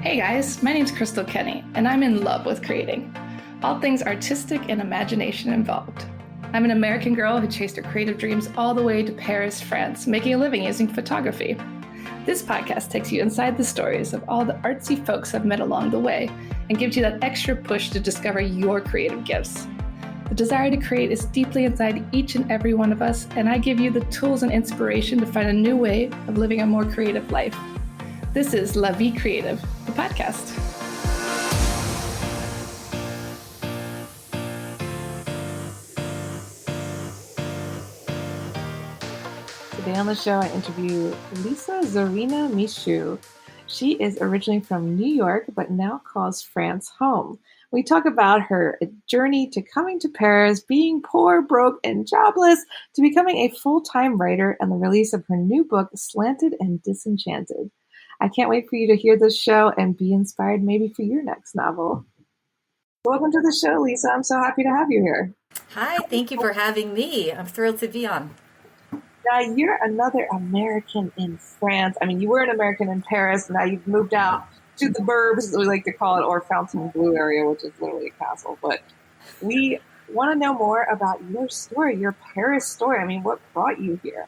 Hey guys, my name's Crystal Kenny, and I'm in love with creating. All things artistic and imagination involved. I'm an American girl who chased her creative dreams all the way to Paris, France, making a living using photography. This podcast takes you inside the stories of all the artsy folks I've met along the way and gives you that extra push to discover your creative gifts. The desire to create is deeply inside each and every one of us, and I give you the tools and inspiration to find a new way of living a more creative life. This is La Vie Creative, the podcast. Today on the show, I interview Lisa Czarina Michaud. She is originally from New York, but now calls France home. We talk about her journey to coming to Paris, being poor, broke, and jobless, to becoming a full-time writer, and the release of her new book, Slanted and Disenchanted. I can't wait for you to hear this show and be inspired maybe for your next novel. Welcome to the show, Lisa. I'm so happy to have you here. Hi, thank you for having me. I'm thrilled to be on. Now, you're another American in France. I mean, you were an American in Paris. Now you've moved out to the burbs, we like to call it, or Fontainebleau area, which is literally a castle. But we want to know more about your story, your Paris story. I mean, what brought you here?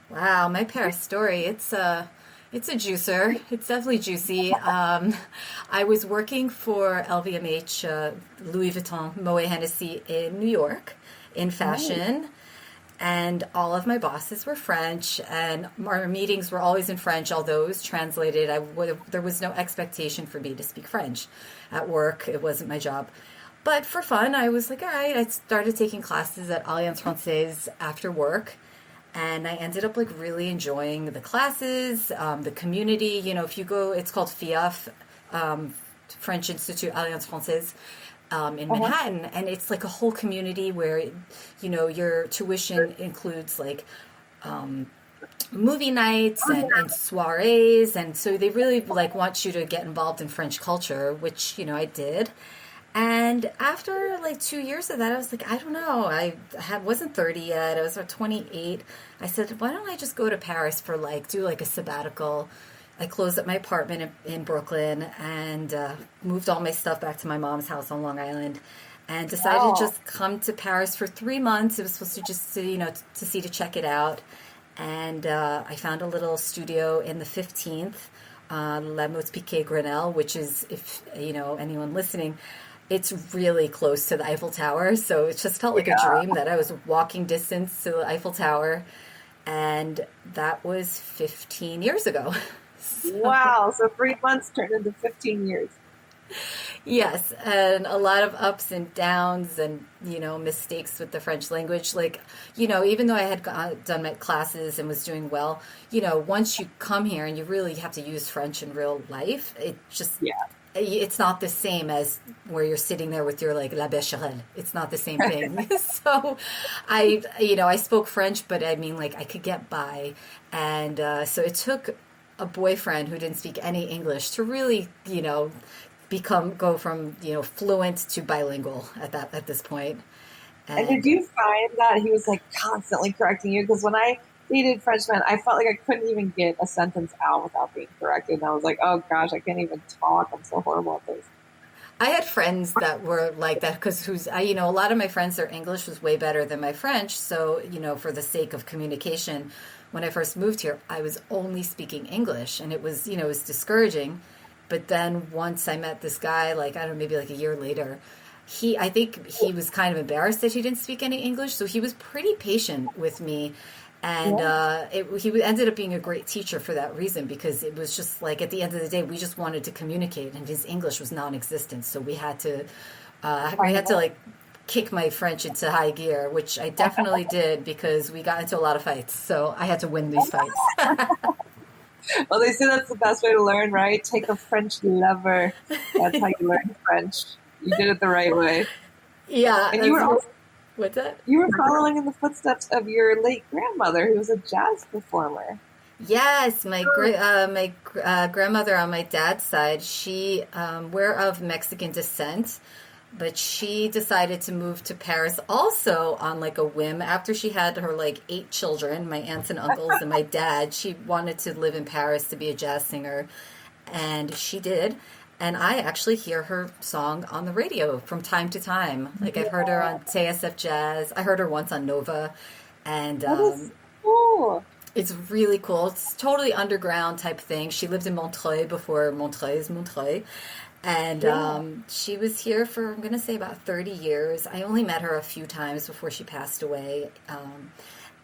Wow, my Paris story. It's a juicer. It's definitely juicy. I was working for LVMH, Louis Vuitton, Moet Hennessy in New York in fashion. And all of my bosses were French, and our meetings were always in French, although it was translated. There was no expectation for me to speak French at work. It wasn't my job. But for fun, I was like, all right. I started taking classes at Alliance Française after work. And I ended up really enjoying the classes, the community. You know, if you go, it's called FIAF, French Institute Alliance Française, in Manhattan. And it's like a whole community where, you know, your tuition includes movie nights and soirees. And so they really want you to get involved in French culture, which, you know, I did. And after 2 years of that, I was like, I don't know. I wasn't 30 yet. I was 28. I said, why don't I just go to Paris for do a sabbatical? I closed up my apartment in Brooklyn and moved all my stuff back to my mom's house on Long Island, and decided to just come to Paris for 3 months. It was supposed to just to check it out. And I found a little studio in the 15th, La Motte Piquet Grenelle, which is, if anyone listening, it's really close to the Eiffel Tower, so it just felt like a dream that I was walking distance to the Eiffel Tower, and that was 15 years ago. Wow, so 3 months turned into 15 years. Yes, and a lot of ups and downs and, mistakes with the French language. Even though I had done my classes and was doing well, once you come here and you really have to use French in real life, it just... Yeah. It's not the same as where you're sitting there with your la bécherelle. It's not the same thing. So I spoke French, but I mean, I could get by. And so it took a boyfriend who didn't speak any English to really, go from, fluent to bilingual at this point. And did you find that he was constantly correcting you? Because when I dated Frenchmen, I felt like I couldn't even get a sentence out without being corrected. And I was like, oh gosh, I can't even talk. I'm so horrible at this. I had friends that were like that because a lot of my friends, their English was way better than my French. So, for the sake of communication, when I first moved here, I was only speaking English, and it was, it was discouraging. But then once I met this guy, I don't know, maybe a year later, I think he was kind of embarrassed that he didn't speak any English. So he was pretty patient with me. And he ended up being a great teacher for that reason, because it was just at the end of the day, we just wanted to communicate, and his English was non-existent. So we had to kick my French into high gear, which I definitely did, because we got into a lot of fights. So I had to win these fights. Well, they say that's the best way to learn, right? Take a French lover. That's how you learn French. You did it the right way. Yeah. And you were also... What's that? You were following in the footsteps of your late grandmother, who was a jazz performer. Yes, my grandmother on my dad's side, we're of Mexican descent, but she decided to move to Paris also on a whim after she had her 8 children, my aunts and uncles and my dad. She wanted to live in Paris to be a jazz singer. And she did. And I actually hear her song on the radio from time to time. Like I've heard her on TSF Jazz. I heard her once on Nova. And That is cool. it's really cool. It's totally underground type thing. She lived in Montreuil before Montreuil is Montreuil. And she was here for, I'm going to say, about 30 years. I only met her a few times before she passed away.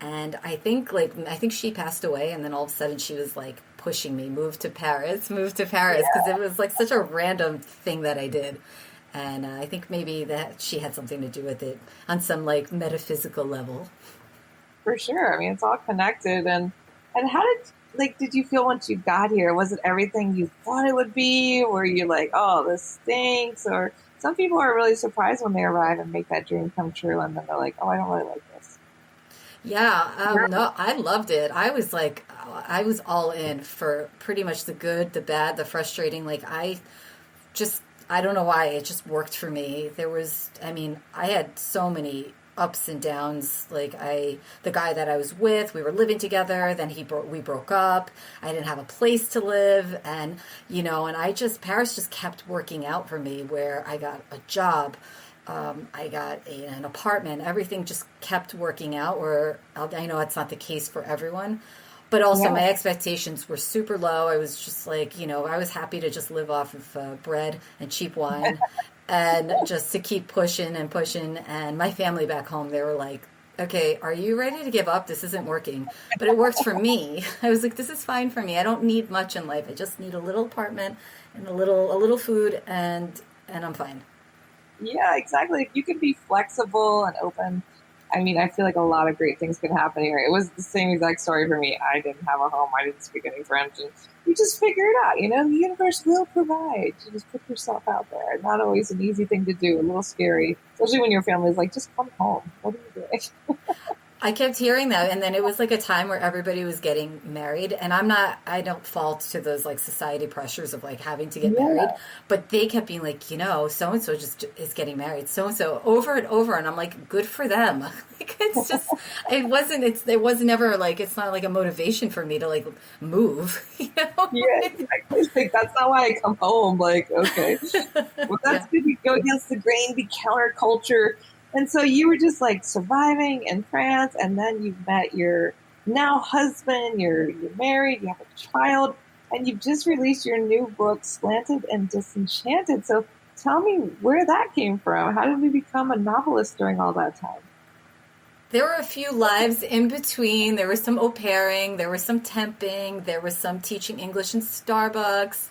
And I think she passed away, and then all of a sudden she was like pushing me, move to Paris, because it was like such a random thing that I did. And I think maybe that she had something to do with it on some like metaphysical level. For sure. I mean, it's all connected. And how did you feel once you got here? Was it everything you thought it would be? Were you like, oh, this stinks? Or some people are really surprised when they arrive and make that dream come true, and then they're like, oh, I don't really like this. Yeah, no, I loved it. I was all in for pretty much the good, the bad, the frustrating. Like I don't know why, it just worked for me. I had so many ups and downs. Like the guy that I was with, we were living together, then we broke up. I didn't have a place to live, and Paris just kept working out for me, where I got a job. I got an apartment. Everything just kept working out, where I know it's not the case for everyone. But also my expectations were super low. I was just like, I was happy to just live off of bread and cheap wine and just to keep pushing and pushing. And my family back home, they were like, okay, are you ready to give up? This isn't working. But it worked for me. I was like, this is fine for me. I don't need much in life. I just need a little apartment and a little food, and I'm fine. Yeah, exactly. If you can be flexible and open, I mean, I feel like a lot of great things can happen here. It was the same exact story for me. I didn't have a home. I didn't speak any French. And you just figure it out. The universe will provide. You just put yourself out there. Not always an easy thing to do. A little scary, especially when your family is like, just come home. What are you doing? I kept hearing that, and then it was like a time where everybody was getting married, and I don't fall to those like society pressures of like having to get married, but they kept being like, so-and-so just is getting married, so-and-so, over and over, and I'm like, good for them. Like, it's just, it was never like, it's not like a motivation for me to like move, Yeah, exactly. Like, that's not why I come home. Like, okay, well, that's good. You go against the grain, be counterculture. And so you were just like surviving in France, and then you met your now husband, you're married, you have a child, and you've just released your new book, Slanted and Disenchanted. So tell me where that came from. How did you become a novelist during all that time? There were a few lives in between. There was some au pairing, there was some temping, there was some teaching English in Starbucks.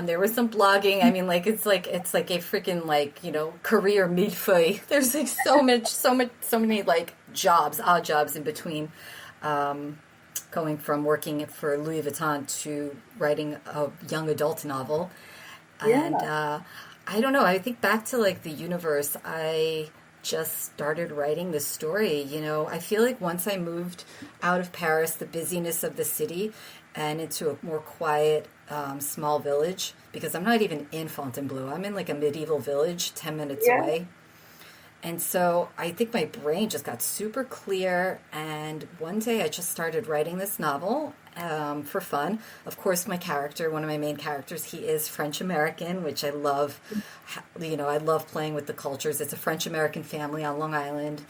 There was some blogging. I mean, like it's like a freaking career millefeuille. There's like so many like odd jobs in between, going from working for Louis Vuitton to writing a young adult novel. And I don't know. I think back to like the universe. I just started writing this story. I feel like once I moved out of Paris, the busyness of the city, and into a more quiet, small village, because I'm not even in Fontainebleau. I'm in like a medieval village 10 minutes away. And so I think my brain just got super clear. And one day I just started writing this novel for fun. Of course, one of my main characters, he is French-American, which I love. I love playing with the cultures. It's a French-American family on Long Island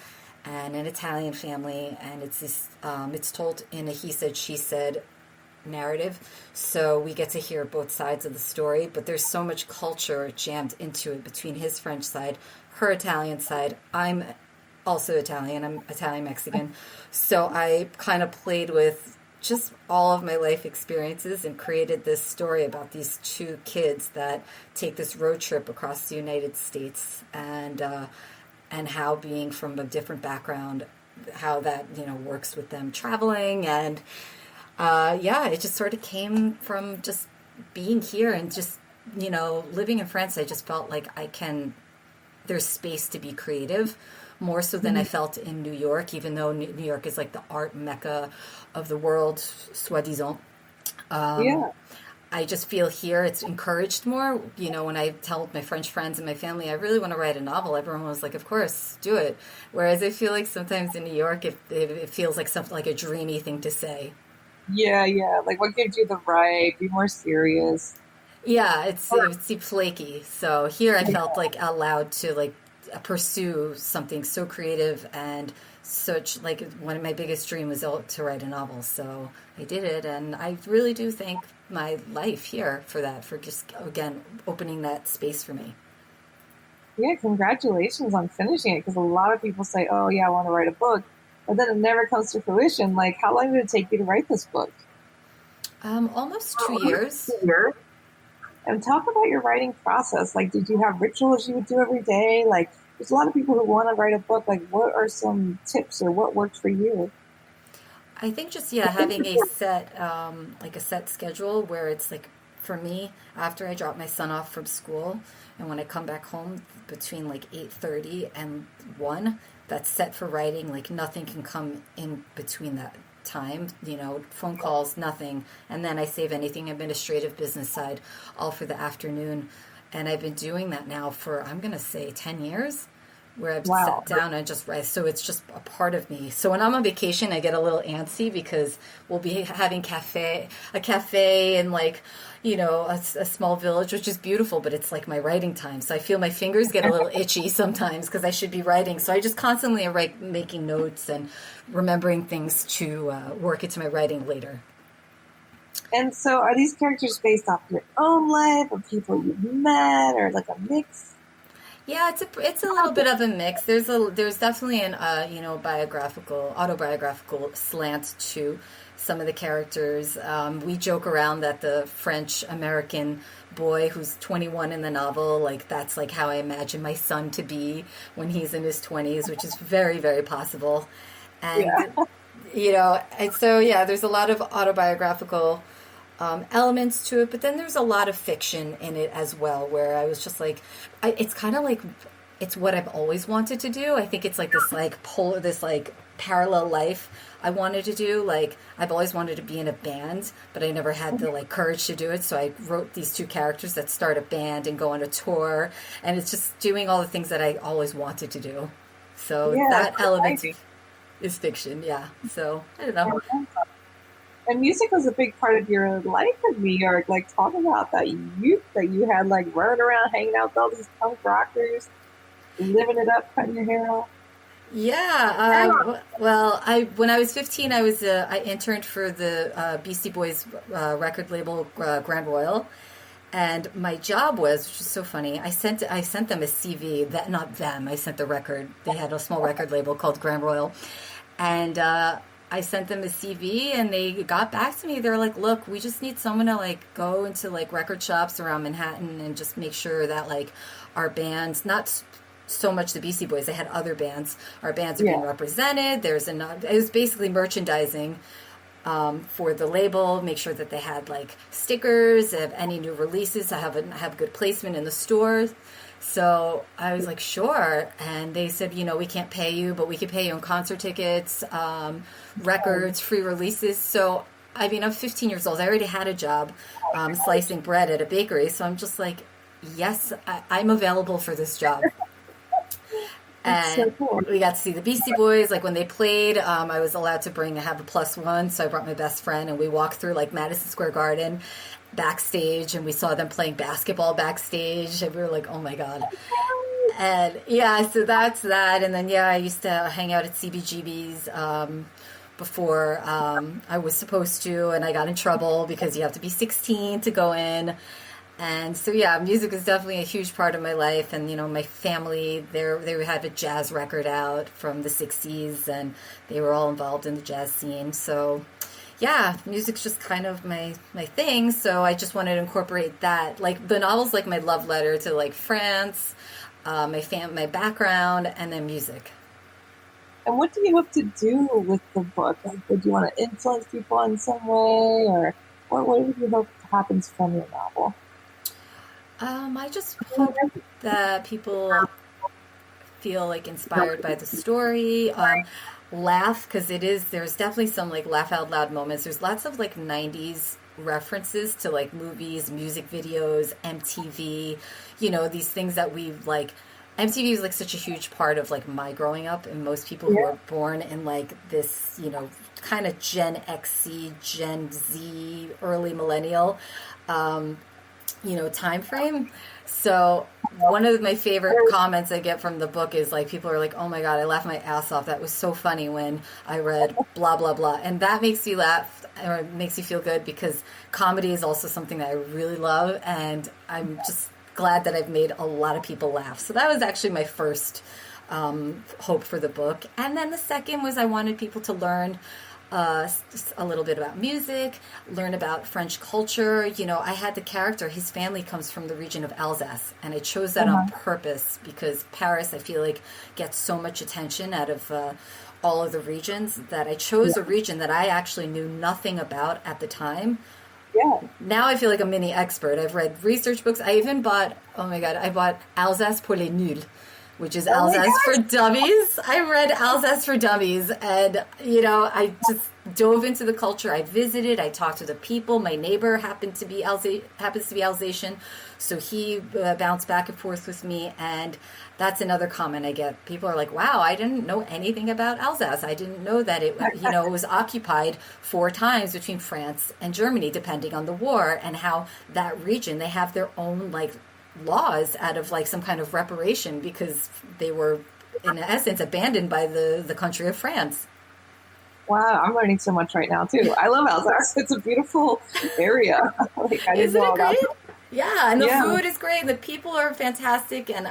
and an Italian family. And it's told in a he said, she said narrative, so we get to hear both sides of the story, but there's so much culture jammed into it between his French side, her Italian side. I'm also Italian. I'm Italian Mexican, so I kind of played with just all of my life experiences and created this story about these two kids that take this road trip across the United States, and how being from a different background, how that works with them traveling. And it just sort of came from just being here and just, living in France. I just felt like there's space to be creative, more so than I felt in New York, even though New York is like the art mecca of the world, soi-disant. I just feel here it's encouraged more. When I tell my French friends and my family, I really want to write a novel, everyone was like, of course, do it. Whereas I feel like sometimes in New York, it feels like something like a dreamy thing to say. Yeah, yeah. Like, what gives you the right? Be more serious. Yeah, it seemed flaky. So here I felt like allowed to like pursue something so creative and such like one of my biggest dreams was to write a novel. So I did it, and I really do thank my life here for that, for just again opening that space for me. Yeah, congratulations on finishing it. Because a lot of people say, "Oh, yeah, I want to write a book," but then it never comes to fruition. Like, how long did it take you to write this book? Almost 2 years. And talk about your writing process. Like, did you have rituals you would do every day? Like, there's a lot of people who want to write a book. Like, what are some tips or what worked for you? I think just yeah, having a set like a set schedule where it's like for me after I drop my son off from school and when I come back home between like 8:30 and 1, that's set for writing. Like nothing can come in between that time, phone calls, nothing. And then I save anything administrative business side all for the afternoon. And I've been doing that now for I'm going to say 10 years where I've Wow. sat down and just write. So it's just a part of me. So when I'm on vacation, I get a little antsy because we'll be having a cafe in like, a small village, which is beautiful, but it's like my writing time. So I feel my fingers get a little itchy sometimes because I should be writing. So I just constantly am making notes and remembering things to work into my writing later. And so, are these characters based off your own life or people you've met or like a mix? Yeah, it's a little bit of a mix. There's definitely an autobiographical slant to some of the characters. We joke around that the French American boy who's 21 in the novel, like that's like how I imagine my son to be when he's in his 20s, which is very very possible. And Yeah. and so yeah, there's a lot of autobiographical elements to it, but then there's a lot of fiction in it as well, where I was just like, it's kind of like it's what I've always wanted to do. I think it's like this like parallel life I wanted to do. Like I've always wanted to be in a band, but I never had the like courage to do it. So I wrote these two characters that start a band and go on a tour, and it's just doing all the things that I always wanted to do. So Yeah, that that's element exciting. is fiction, yeah. So I don't know. And music was a big part of your life in New York. Like, talk about that youth that you had, like, running around, hanging out with all these punk rockers, living it up, cutting your hair off. Yeah. Well, I when I was 15, I interned for the Beastie Boys record label Grand Royal, and my job was, which is so funny. I sent them a CV. That not them. I sent the record. They had a small record label called Grand Royal, and I sent them a CV, and they got back to me. They're like, "Look, we just need someone to like go into like record shops around Manhattan and just make sure that like our bands, not so much the Beastie Boys, they had other bands. Our bands are being Yeah. represented. It was basically merchandising for the label. Make sure that they had like stickers of any new releases to have good placement in the stores." So I was like, sure. And they said, we can't pay you, but we could pay you in concert tickets, records, free releases. So, I mean, I'm 15 years old. I already had a job slicing bread at a bakery. So I'm just like, yes, I'm available for this job. That's so And cool. we got to see the Beastie Boys. Like when they played, I was allowed to have a plus one. So I brought my best friend and we walked through like Madison Square Garden backstage and we saw them playing basketball backstage and we were like, oh my God. And yeah, so that's that. And then, yeah, I used to hang out at CBGB's before I was supposed to, and I got in trouble because you have to be 16 to go in. And so, yeah, music is definitely a huge part of my life. And, my family, they had a jazz record out from the 60s, and they were all involved in the jazz scene. So, yeah, music's just kind of my thing. So I just wanted to incorporate that. Like, the novel's like my love letter to, like, France, my background, and then music. And what do you hope to do with the book? Like, would you want to influence people in some way? Or what would you hope happens from your novel? I just hope that people feel like inspired by the story, laugh because there's definitely some like laugh out loud moments. There's lots of like 90s references to like movies, music videos, MTV, these things that we've like. MTV was like such a huge part of like my growing up, and most people who Yeah. are born in like this, kind of Gen XC, Gen Z, early millennial, time frame. So one of my favorite comments I get from the book is like, people are like, oh my God, I laughed my ass off. That was so funny when I read blah, blah, blah. And that makes you laugh, or it makes you feel good, because comedy is also something that I really love. And I'm just glad that I've made a lot of people laugh. So that was actually my first hope for the book. And then the second was I wanted people to learn a little bit about music, learn about French culture. I had the character, his family comes from the region of Alsace, and I chose that on purpose because Paris, I feel like, gets so much attention out of all of the regions, that I chose a region that I actually knew nothing about at the time. Yeah. Now I feel like a mini expert. I've read research books. I even bought, I bought Alsace pour les nuls, which is Alsace for Dummies. I read Alsace for Dummies, and, I just dove into the culture. I visited, I talked to the people. My neighbor happens to be Alsatian, so he bounced back and forth with me, and that's another comment I get. People are like, wow, I didn't know anything about Alsace. I didn't know that it was occupied 4 times between France and Germany, depending on the war, and how that region, they have their own, laws out of some kind of reparation because they were in essence abandoned by the country of France. Wow, I'm learning so much right now too. I love Alsace. It's a beautiful area. Isn't it great? Yeah, and the food is great, and the people are fantastic, and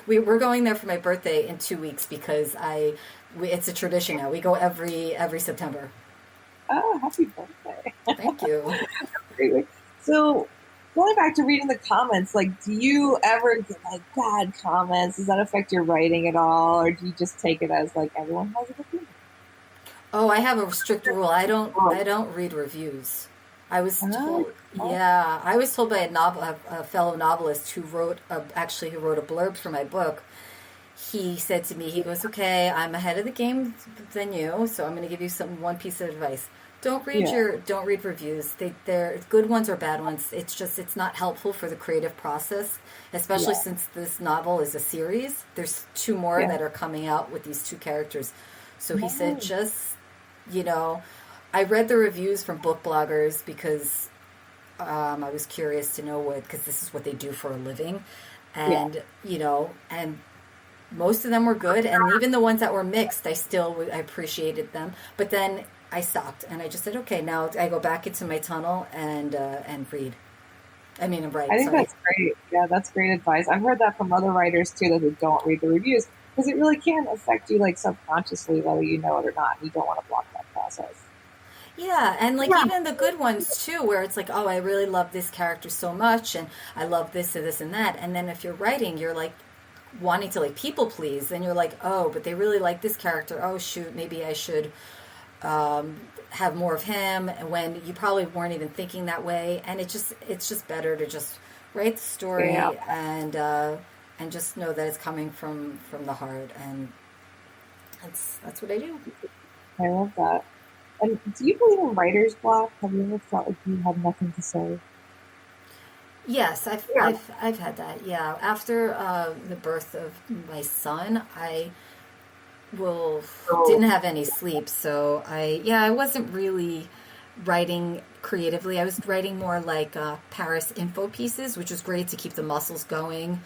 we're going there for my birthday in 2 weeks because it's a tradition now. We go every September. Oh, happy birthday. Thank you. So going back to reading the comments, do you ever get bad comments? Does that affect your writing at all, or do you just take it as everyone has an opinion? Oh, I have a strict rule. I don't read reviews. I was told, I was told by a fellow novelist who wrote a blurb for my book. He said to me, he goes, okay, I'm ahead of the game than you, so I'm going to give you one piece of advice. Don't read reviews. They're good ones or bad ones. It's not helpful for the creative process, especially since this novel is a series. There's 2 more that are coming out with these 2 characters. So he said, I read the reviews from book bloggers because I was curious to know because this is what they do for a living. And, and most of them were good. And even the ones that were mixed, I appreciated them. But then I stopped and I just said, okay, now I go back into my tunnel and read. And write. I think that's great. Yeah, that's great advice. I've heard that from other writers too, that they don't read the reviews because it really can affect you subconsciously, whether you know it or not. You don't want to block that process. Yeah, and even the good ones too, where it's oh, I really love this character so much, and I love this and this and that. And then if you're writing, you're wanting to people please, and you're oh, but they really like this character. Oh shoot, maybe I should have more of him, when you probably weren't even thinking that way. And it's just better to just write the story and just know that it's coming from the heart, and that's what I do. I love that. And do you believe in writer's block? Have you ever felt like you had nothing to say? Yes, I've had that. Yeah, after the birth of my son, I didn't have any sleep, so I wasn't really writing creatively. I was writing more Paris info pieces, which was great to keep the muscles going.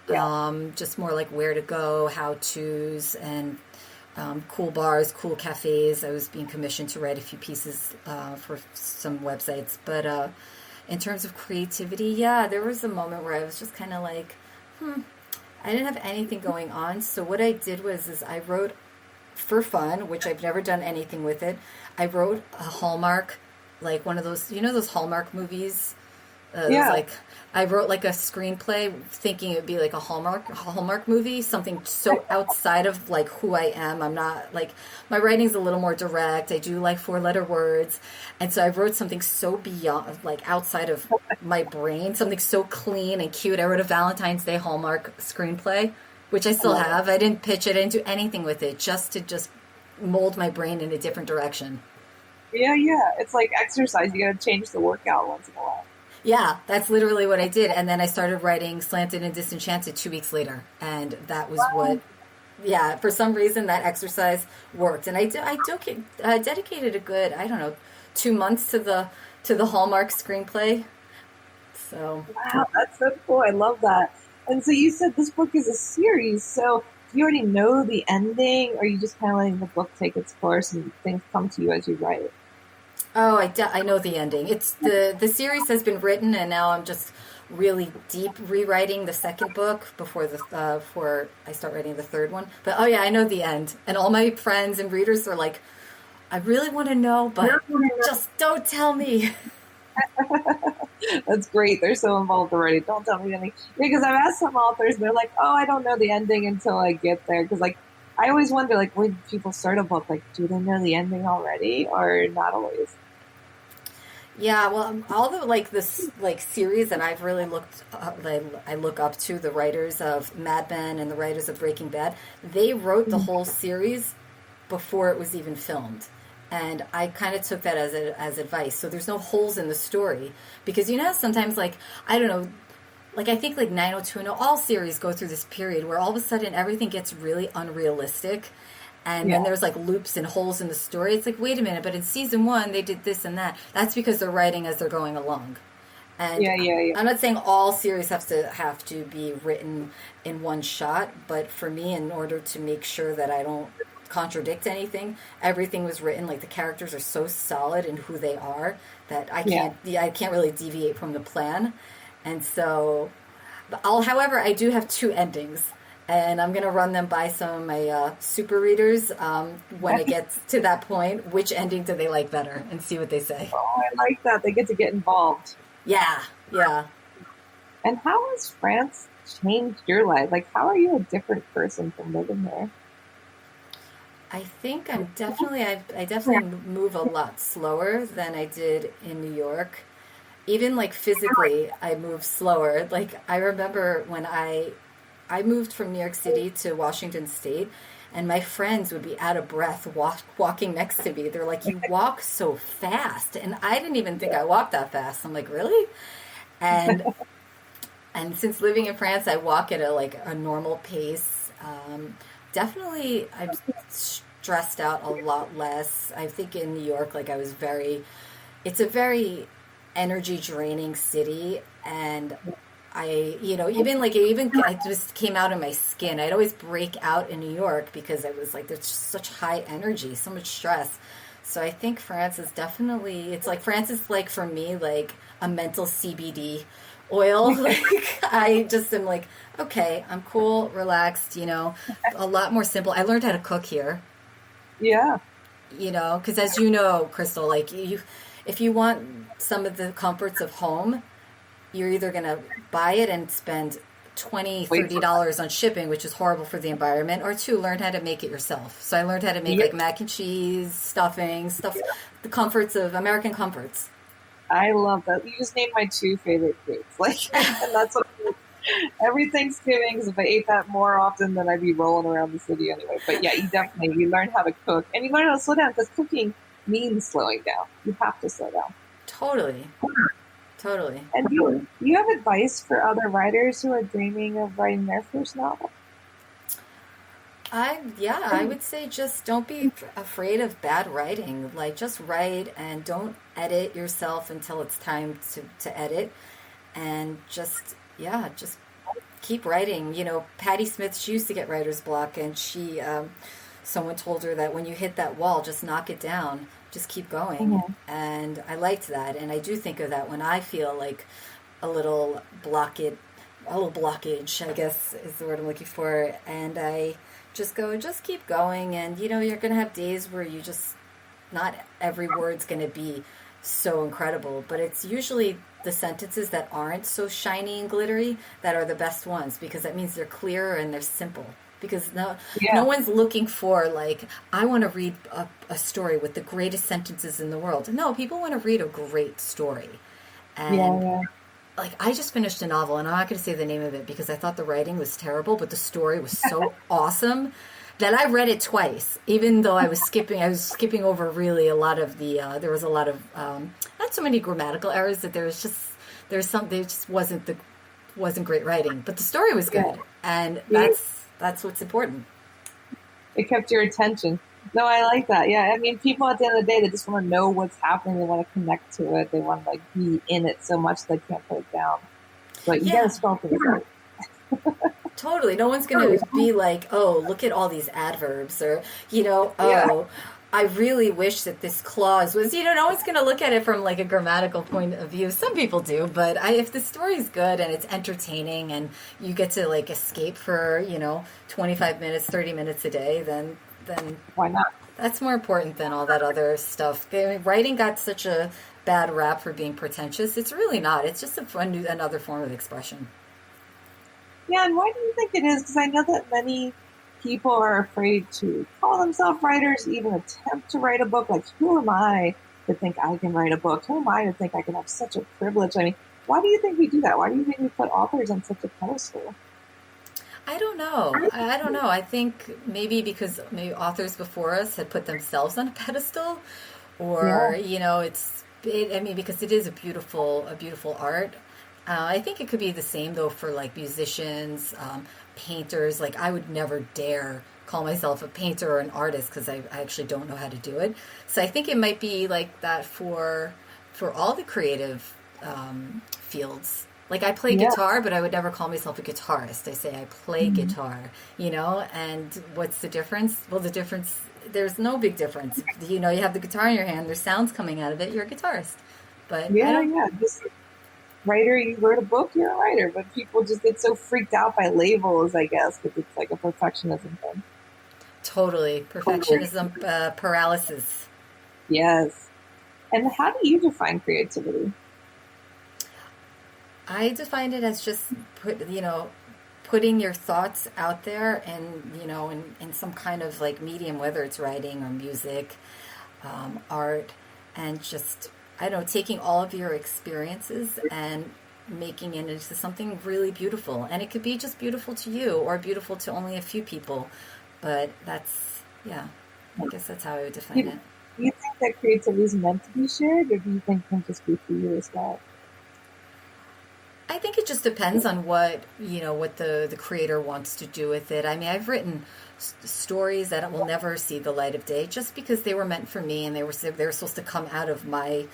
Just more where to go, how-tos, and cool bars, cool cafes. I was being commissioned to write a few pieces for some websites. But in terms of creativity, there was a moment where I was just kind of I didn't have anything going on. So what I did was I wrote for fun, which I've never done anything with it. I wrote a Hallmark, one of those, those Hallmark movies. I wrote a screenplay thinking it would be a Hallmark movie, something so outside of who I am. I'm not my writing's a little more direct. I do 4-letter words. And so I wrote something so beyond, outside of my brain, something so clean and cute. I wrote a Valentine's Day Hallmark screenplay, which I still have. I didn't pitch it. I didn't do anything with it, just to mold my brain in a different direction. Yeah. It's like exercise. You got to change the workout once in a while. Yeah, that's literally what I did. And then I started writing Slanted and Disenchanted 2 weeks later. And that was for some reason that exercise worked, and I dedicated a good, I don't know, 2 months to the Hallmark screenplay. So wow, that's so cool. I love that. And so you said this book is a series. So do you already know the ending, or are you just kind of letting the book take its course and things come to you as you write? Oh, I know the ending. It's the series has been written, and now I'm just really deep rewriting the second book before I start writing the third one. But oh yeah, I know the end, and all my friends and readers are like, I really want to know, but just don't tell me. That's great. They're so involved already. Don't tell me anything. Because I've asked some authors, and they're like, "Oh, I don't know the ending until I get there." Because like, I always wonder, like, when people start a book, like, do they know the ending already, or not always? Yeah, well, all the this series that I've really I look up to, the writers of Mad Men and the writers of Breaking Bad. They wrote the whole series before it was even filmed, and I kind of took that as advice. So there's no holes in the story, because you know sometimes, like, I don't know, like I think like 90210, all series go through this period where all of a sudden everything gets really unrealistic. And then there's like loops and holes in the story. It's like, wait a minute, but in season 1 they did this and that. That's because they're writing as they're going along. And I'm not saying all series have to be written in one shot, but for me, in order to make sure that I don't contradict anything, everything was written, like the characters are so solid in who they are that I can't really deviate from the plan. And so, however, I do have 2 endings. And I'm going to run them by some of my super readers when it gets to that point. Which ending do they like better? And see what they say. Oh, I like that. They get to get involved. Yeah. And how has France changed your life? Like, how are you a different person from living there? I think I definitely move a lot slower than I did in New York. Even like physically, I move slower. Like I remember when I moved from New York City to Washington State, and my friends would be out of breath walking next to me. They're like, "You walk so fast," and I didn't even think I walked that fast. I'm like, "Really?" And since living in France, I walk at a normal pace. Definitely, I'm stressed out a lot less. I think in New York, it's a very energy draining city, and I just came out in my skin. I'd always break out in New York because I was like, there's such high energy, so much stress. So I think France is definitely, France is like, for me, like a mental CBD oil. Like I just am like, okay, I'm cool, relaxed, a lot more simple. I learned how to cook here. Yeah. Because as you know, Crystal, like if you want some of the comforts of home, you're either going to buy it and spend $20-$30 on shipping, which is horrible for the environment, or 2, learn how to make it yourself. So I learned how to make like mac and cheese, stuffing, the comforts of American comforts. I love that. You just named my 2 favorite foods. And that's what every Thanksgiving, because if I ate that more often, then I'd be rolling around the city anyway. But yeah, you learn how to cook, and you learn how to slow down, because cooking means slowing down. You have to slow down. Totally. And do you have advice for other writers who are dreaming of writing their first novel? I would say just don't be afraid of bad writing. Like, just write and don't edit yourself until it's time to edit. And just keep writing. Patti Smith, she used to get writer's block, and someone told her that when you hit that wall, just knock it down. Just keep going. Mm-hmm. And I liked that. And I do think of that when I feel like a little blockage, I guess is the word I'm looking for. And I just keep going. And, you're going to have days where not every word's going to be so incredible, but it's usually the sentences that aren't so shiny and glittery that are the best ones, because that means they're clearer and they're simple. Because no one's looking for, like, I want to read a story with the greatest sentences in the world. No, people want to read a great story. And, like, I just finished a novel, and I'm not going to say the name of it because I thought the writing was terrible, but the story was so awesome that I read it twice, even though I was skipping over really a lot of there was a lot of, not so many grammatical errors, that there just wasn't great writing, but the story was good. And that's what's important. It kept your attention. No, I like that. Yeah, I mean, people at the end of the day, they just want to know what's happening. They want to connect to it. They want to like be in it so much they can't put it down. But you got to Yeah, spell things out. totally. No one's going to be like, oh, look at all these adverbs, or, oh, I really wish that this clause was, no one's going to look at it from like a grammatical point of view. Some people do, but if the story's good and it's entertaining and you get to like escape for, 25 minutes, 30 minutes a day, then why not? That's more important than all that other stuff. I mean, writing got such a bad rap for being pretentious. It's really not. It's just another form of expression. Yeah, and why do you think it is? Because I know that many people are afraid to call themselves writers, even attempt to write a book. Like, who am I to think I can write a book? Who am I to think I can have such a privilege? I mean, why do you think we do that? Why do you think we put authors on such a pedestal? I don't know. I think maybe because maybe authors before us had put themselves on a pedestal, or because it is a beautiful art. I think it could be the same though for like musicians, painters. Like I would never dare call myself a painter or an artist because I actually don't know how to do it. So I think it might be like that for all the creative fields. Like I play guitar, but I would never call myself a guitarist. I say I play guitar, and what's the difference? Well, there's no big difference. You have the guitar in your hand, there's sounds coming out of it, you're a guitarist. But Just writer, you wrote a book, you're a writer. But people just get so freaked out by labels, I guess, because it's like a perfectionism thing. Totally. Perfectionism, paralysis. Yes. And how do you define creativity? I define it as just putting your thoughts out there and, in some kind of like medium, whether it's writing or music, art, and just, I don't know, taking all of your experiences and making it into something really beautiful. And it could be just beautiful to you or beautiful to only a few people. But I guess that's how I would define it. Do you think that creativity is meant to be shared, or do you think it can just be for you as well? I think it just depends on what the creator wants to do with it. I mean, I've written stories that will never see the light of day just because they were meant for me and they were supposed to come out of my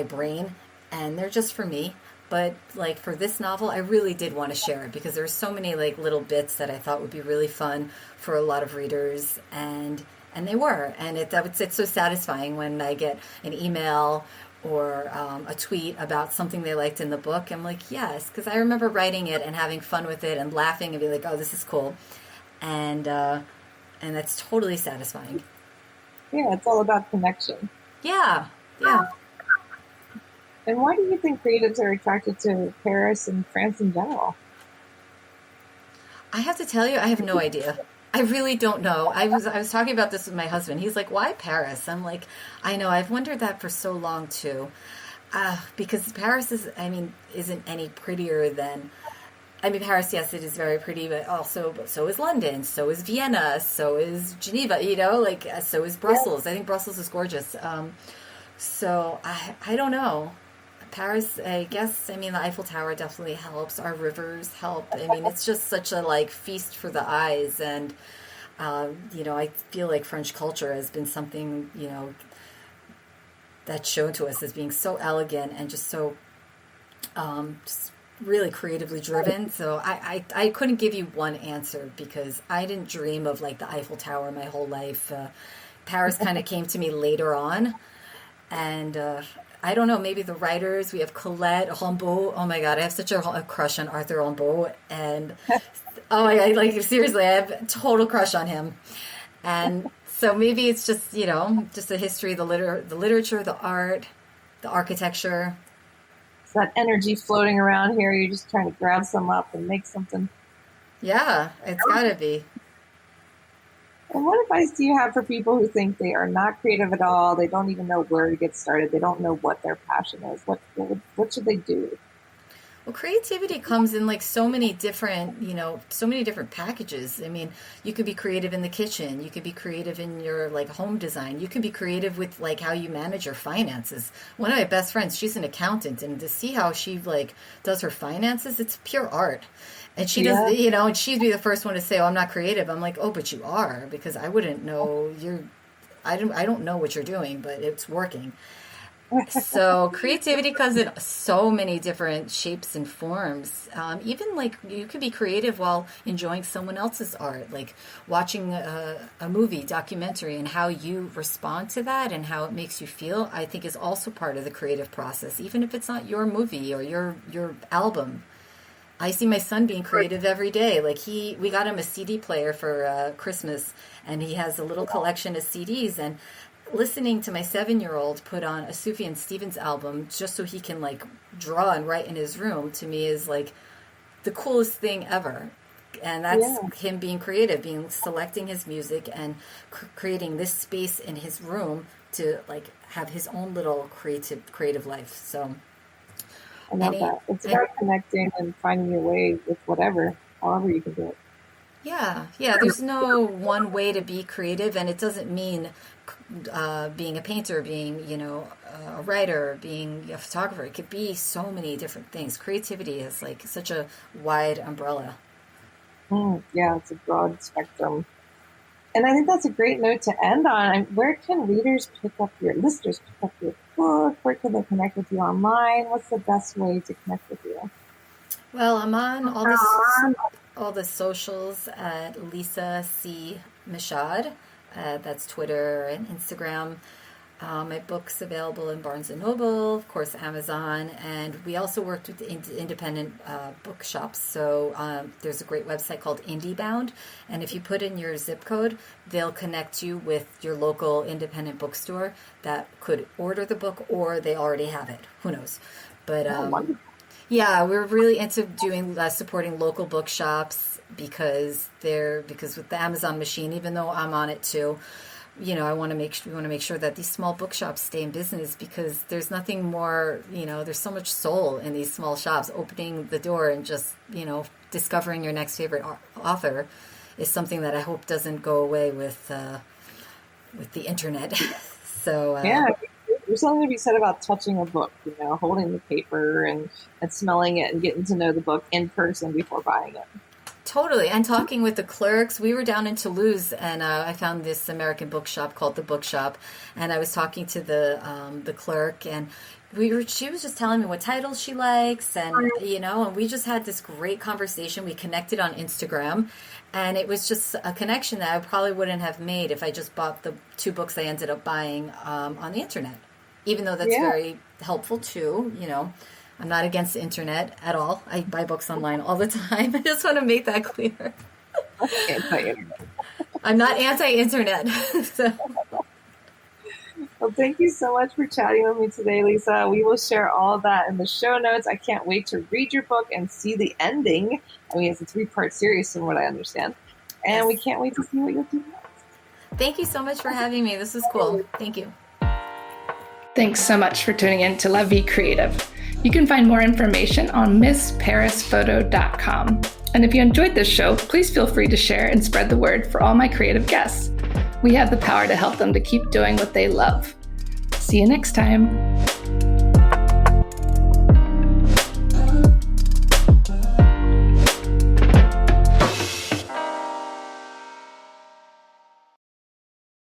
brain, and they're just for me. But like for this novel, I really did want to share it because there's so many like little bits that I thought would be really fun for a lot of readers, and they were. And it's so satisfying when I get an email or a tweet about something they liked in the book. I'm like, yes, because I remember writing it and having fun with it and laughing and be like, oh, this is cool. And that's totally satisfying. Yeah, it's all about connection. Yeah. And why do you think creatives are attracted to Paris and France in general? I have to tell you, I have no idea. I really don't know. I was talking about this with my husband. He's like, why Paris? I'm like, I know. I've wondered that for so long too. Because Paris isn't any prettier than, Paris, yes, it is very pretty, but also, so is London, so is Vienna, so is Geneva, so is Brussels. I think Brussels is gorgeous. So I don't know. Paris, I guess, the Eiffel Tower definitely helps. Our rivers help. It's just such a like feast for the eyes. And, I feel like French culture has been something, that's shown to us as being so elegant and just so just really creatively driven. So I couldn't give you one answer because I didn't dream of like the Eiffel Tower my whole life. Paris kind of came to me later on. And I don't know, maybe the writers, we have Colette, Rimbaud. Oh my God, I have such a crush on Arthur Rimbaud. And oh my God, like seriously, I have a total crush on him. And so maybe it's just, just the history, the literature, the art, the architecture. It's that energy floating around here. You're just trying to grab some up and make something. Yeah, it's gotta be. And what advice do you have for people who think they are not creative at all? They don't even know where to get started. They don't know what their passion is. What should they do? Well, creativity comes in like so many different, so many different packages. I mean, you could be creative in the kitchen. You could be creative in your like home design. You can be creative with like how you manage your finances. One of my best friends, she's an accountant, and to see how she like does her finances, it's pure art. And she does, and she'd be the first one to say, "Oh, I'm not creative." I'm like, "Oh, but you are," because I wouldn't know I don't know what you're doing, but it's working. So creativity comes in so many different shapes and forms. Even like you could be creative while enjoying someone else's art, like watching a movie, documentary, and how you respond to that and how it makes you feel, I think is also part of the creative process, even if it's not your movie or your album. I see my son being creative every day. Like we got him a CD player for Christmas, and he has a little collection of CDs, and listening to my 7-year-old put on a Sufjan Stevens album just so he can like draw and write in his room, to me is like the coolest thing ever. And that's him being creative, selecting his music and creating this space in his room to like have his own little creative life. So I love that. It's about connecting and finding your way with however you can do it. Yeah. There's no one way to be creative, and it doesn't mean being a painter, being a writer, being a photographer. It could be so many different things. Creativity is like such a wide umbrella. Yeah, it's a broad spectrum, and I think that's a great note to end on. Where can readers listeners pick up your book? Where can they connect with you online? What's the best way to connect with you? Well, I'm on all the socials at Lisa C. Michaud. That's Twitter and Instagram. My book's available in Barnes & Noble, of course, Amazon, and we also worked with independent bookshops. So there's a great website called IndieBound, and if you put in your zip code, they'll connect you with your local independent bookstore that could order the book, or they already have it. Who knows? But yeah, we're really into doing supporting local bookshops because with the Amazon machine, even though I'm on it too, we want to make sure that these small bookshops stay in business, because there's nothing more, there's so much soul in these small shops. Opening the door and just, discovering your next favorite author is something that I hope doesn't go away with the internet. So yeah. There's something to be said about touching a book, holding the paper and smelling it and getting to know the book in person before buying it. Totally. And talking with the clerks. We were down in Toulouse, and I found this American bookshop called The Bookshop, and I was talking to the clerk, and she was just telling me what titles she likes, and and we just had this great conversation. We connected on Instagram, and it was just a connection that I probably wouldn't have made if I just bought the 2 books I ended up buying on the internet. Even though that's very helpful too, I'm not against the internet at all. I buy books online all the time. I just want to make that clear. I'm not anti-internet. So. Well, thank you so much for chatting with me today, Lisa. We will share all of that in the show notes. I can't wait to read your book and see the ending. I mean, it's a 3-part series from what I understand. And we can't wait to see what you'll do next. Thank you so much for having me. This was cool. Thank you. Thanks so much for tuning in to La Vie Creative. You can find more information on MissParisPhoto.com. And if you enjoyed this show, please feel free to share and spread the word for all my creative guests. We have the power to help them to keep doing what they love. See you next time.